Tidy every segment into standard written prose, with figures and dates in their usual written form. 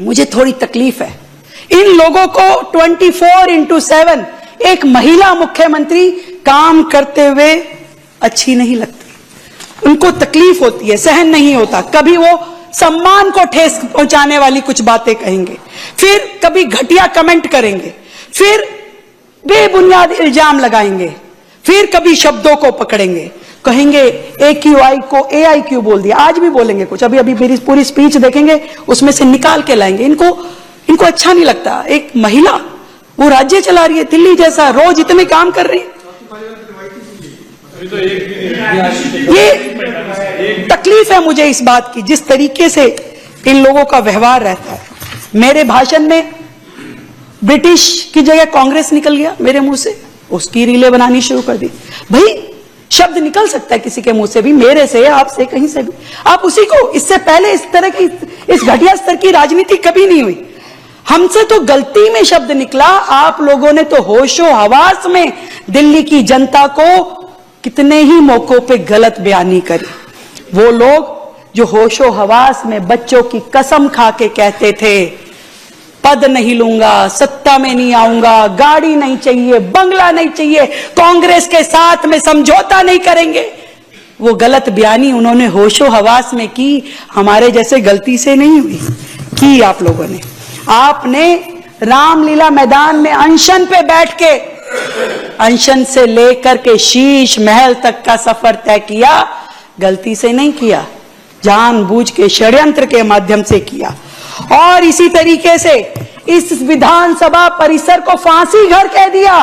मुझे थोड़ी तकलीफ है। इन लोगों को 24/7 एक महिला मुख्यमंत्री काम करते हुए अच्छी नहीं लगती। उनको तकलीफ होती है, सहन नहीं होता। कभी वो सम्मान को ठेस पहुंचाने वाली कुछ बातें कहेंगे, फिर कभी घटिया कमेंट करेंगे, फिर बेबुनियाद इल्जाम लगाएंगे, फिर कभी शब्दों को पकड़ेंगे, कहेंगे AQI को AIQ बोल दिया। आज भी बोलेंगे कुछ, अभी अभी मेरी पूरी स्पीच देखेंगे, उसमें से निकाल के लाएंगे। इनको अच्छा नहीं लगता। एक महिला वो राज्य चला रही है, दिल्ली जैसा, रोज इतने काम कर रही है। ये तकलीफ है मुझे इस बात की, जिस तरीके से इन लोगों का व्यवहार रहता है। मेरे भाषण में ब्रिटिश की जगह कांग्रेस निकल गया मेरे मुंह से, उसकी रीलें बनानी शुरू कर दी। भाई शब्द निकल सकता है किसी के मुंह से भी, मेरे से, आपसे, कहीं से भी। आप उसी को, इससे पहले इस तरह की, इस घटिया स्तर की राजनीति कभी नहीं हुई। हमसे तो गलती में शब्द निकला, आप लोगों ने तो होशो हवास में दिल्ली की जनता को कितने ही मौकों पे गलत बयानी करी। वो लोग जो होशो हवास में बच्चों की कसम खा के कहते थे पद नहीं लूंगा, सत्ता में नहीं आऊंगा, गाड़ी नहीं चाहिए, बंगला नहीं चाहिए, कांग्रेस के साथ में समझौता नहीं करेंगे, वो गलत बयानी उन्होंने होशो हवास में की। हमारे जैसे गलती से नहीं हुई, की आप लोगों ने। आपने रामलीला मैदान में अनशन पे बैठ के, अनशन से लेकर के शीश महल तक का सफर तय किया, गलती से नहीं किया, जानबूझ के षड्यंत्र के माध्यम से किया। और इसी तरीके से इस विधानसभा परिसर को फांसी घर कह दिया,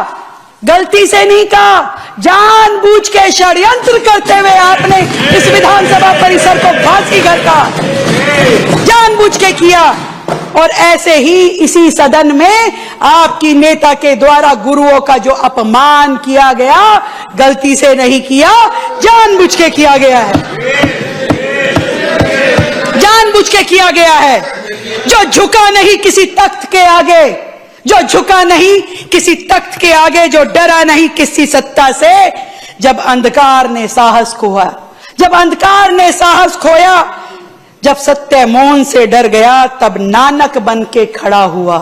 गलती से नहीं कहा, जानबूझ के षड्यंत्र करते हुए आपने इस विधानसभा परिसर को फांसी घर कहा, जानबूझ के किया। और ऐसे ही इसी सदन में आपकी नेता के द्वारा गुरुओं का जो अपमान किया गया, गलती से नहीं किया, जानबूझ के किया गया है, जानबूझ के किया गया है। जो झुका नहीं किसी तख्त के आगे, जो झुका नहीं किसी तख्त के आगे, जो डरा नहीं किसी सत्ता से, जब अंधकार ने साहस खोया, जब अंधकार ने साहस खोया, जब सत्य मौन से डर गया, तब नानक बन के खड़ा हुआ,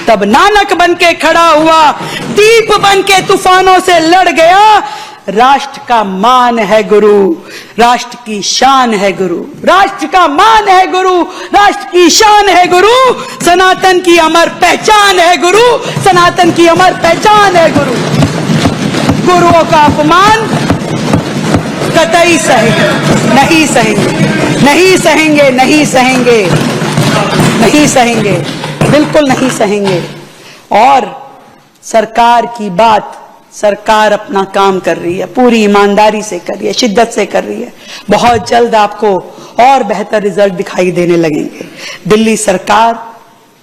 तब नानक बन के खड़ा हुआ, दीप बन के तूफानों से लड़ गया। राष्ट्र का मान है गुरु, राष्ट्र की शान है गुरु, राष्ट्र का मान है गुरु, राष्ट्र की शान है गुरु, सनातन की अमर पहचान है गुरु, सनातन की अमर पहचान है गुरु। गुरुओं का अपमान कतई सहेंगे, नहीं सहेंगे, नहीं सहेंगे, नहीं सहेंगे, नहीं सहेंगे, बिल्कुल नहीं सहेंगे। और सरकार की बात, सरकार अपना काम कर रही है, पूरी ईमानदारी से कर रही है, शिद्दत से कर रही है। बहुत जल्द आपको और बेहतर रिजल्ट दिखाई देने लगेंगे। दिल्ली सरकार,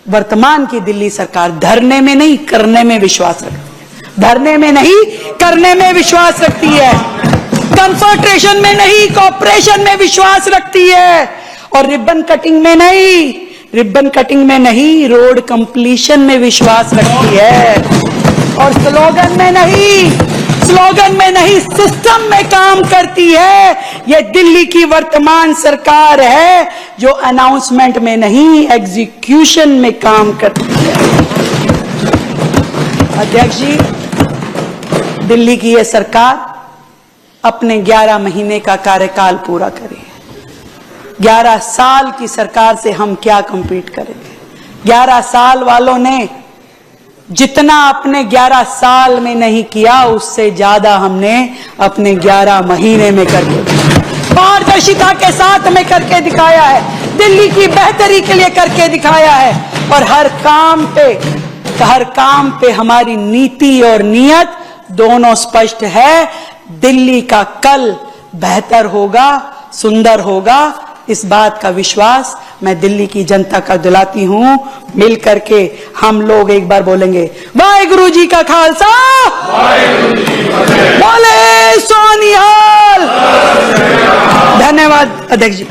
वर्तमान की दिल्ली सरकार धरने में नहीं करने में विश्वास रखती है, धरने में नहीं करने में विश्वास रखती है, कंफर्टेशन में नहीं कॉपरेशन में विश्वास रखती है, और रिबन कटिंग में नहीं, रिबन कटिंग में नहीं, रोड कंप्लीशन में विश्वास रखती है। और स्लोगन में नहीं, स्लोगन में नहीं, सिस्टम में काम करती है। ये दिल्ली की वर्तमान सरकार है जो अनाउंसमेंट में नहीं, एग्जीक्यूशन में काम करती है। अध्यक्ष जी, दिल्ली की ये सरकार अपने 11 महीने का कार्यकाल पूरा करे। 11 साल की सरकार से हम क्या कंपीट करेंगे? 11 साल वालों ने जितना अपने 11 साल में नहीं किया, उससे ज्यादा हमने अपने 11 महीने में करके, पारदर्शिता के साथ में करके दिखाया है, दिल्ली की बेहतरी के लिए करके दिखाया है। और हर काम पे हमारी नीति और नियत दोनों स्पष्ट है। दिल्ली का कल बेहतर होगा, सुंदर होगा, इस बात का विश्वास मैं दिल्ली की जनता का दिलाती हूं। मिल करके हम लोग एक बार बोलेंगे, वाहेगुरु जी का खालसा, बोले सोनिहाल। धन्यवाद अध्यक्ष जी।